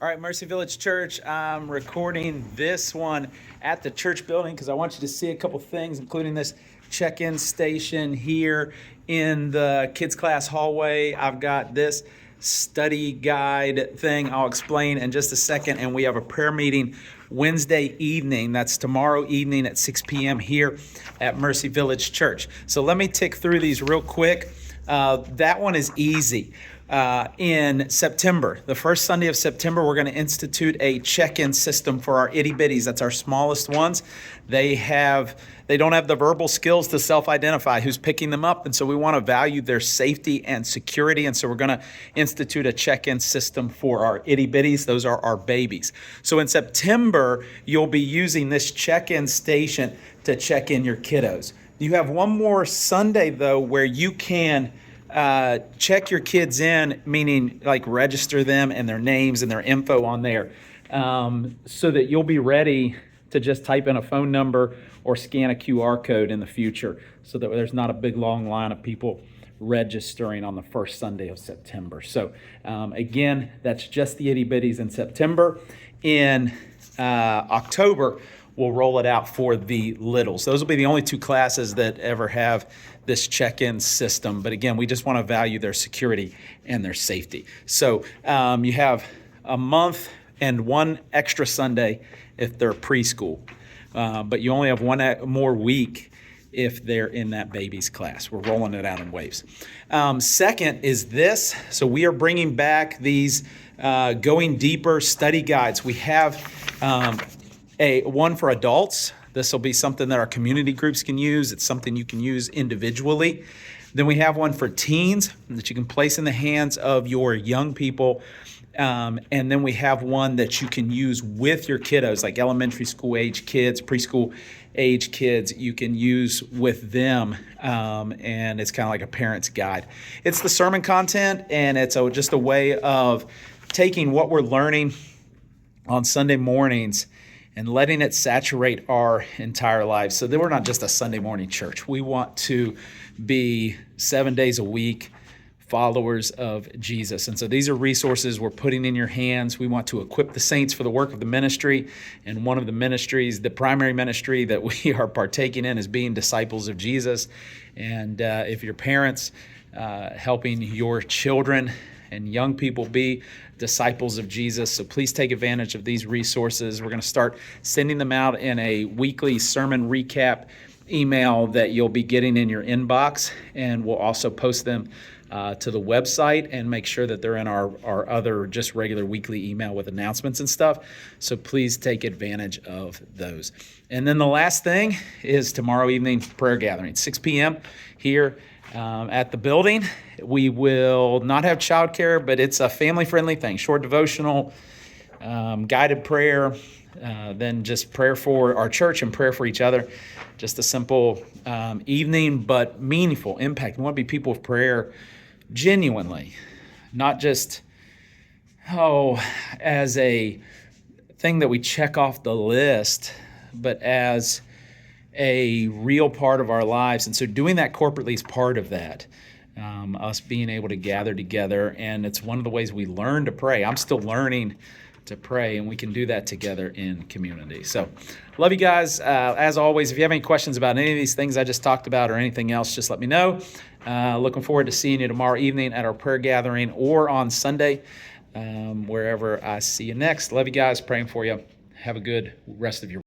All right, Mercy Village Church, I'm recording this one at the church building because I want you to see a couple things, including this check-in station here in the kids class hallway. I've got this study guide thing I'll explain in just a second, and we have a prayer meeting Wednesday evening. That's tomorrow evening at 6 p.m. here at Mercy Village Church. So let me tick through these real quick. That one is easy. In September, the first Sunday of September, we're going to institute a check-in system for our itty bitties. That's our smallest ones. They don't have the verbal skills to self-identify who's picking them up, and so we want to value their safety and security, and so we're going to institute a check-in system for our itty bitties. Those are our babies. So in September, you'll be using this check-in station to check in your kiddos. You have one more Sunday, though, where you can check your kids in, meaning like register them and their names and their info on there, so that you'll be ready to just type in a phone number or scan a QR code in the future, so that there's not a big long line of people registering on the first Sunday of September. So again, that's just the itty bitties in September. In October, we'll roll it out for the littles. Those will be the only two classes that ever have this check-in system. But again, we just want to value their security and their safety. So you have a month and one extra Sunday if they're preschool. But you only have one more week if they're in that baby's class. We're rolling it out in waves. Second is this. So we are bringing back these going deeper study guides. We have one for adults. This will be something that our community groups can use. It's something you can use individually. Then we have one for teens that you can place in the hands of your young people. And then we have one that you can use with your kiddos, like elementary school age kids, preschool age kids. You can use with them, and it's kind of like a parent's guide. It's the sermon content, and it's just a way of taking what we're learning on Sunday mornings and letting it saturate our entire lives. So that we're not just a Sunday morning church. We want to be 7 days a week followers of Jesus. And so these are resources we're putting in your hands. We want to equip the saints for the work of the ministry. And one of the ministries, the primary ministry that we are partaking in, is being disciples of Jesus. And if your parents helping your children and young people be disciples of Jesus. So please take advantage of these resources. We're going to start sending them out in a weekly sermon recap email that you'll be getting in your inbox. And we'll also post them to the website and make sure that they're in our other just regular weekly email with announcements and stuff. So please take advantage of those. And then the last thing is tomorrow evening prayer gathering, 6 p.m. here at the building. We will not have childcare, but it's a family-friendly thing. Short devotional, guided prayer, then just prayer for our church and prayer for each other. Just a simple evening, but meaningful impact. We want to be people of prayer genuinely, not just, as a thing that we check off the list, but as a real part of our lives. And so doing that corporately is part of that, us being able to gather together. And it's one of the ways we learn to pray. I'm still learning to pray, and we can do that together in community. So love you guys. As always, if you have any questions about any of these things I just talked about or anything else, just let me know. Looking forward to seeing you tomorrow evening at our prayer gathering or on Sunday, wherever I see you next. Love you guys. Praying for you. Have a good rest of your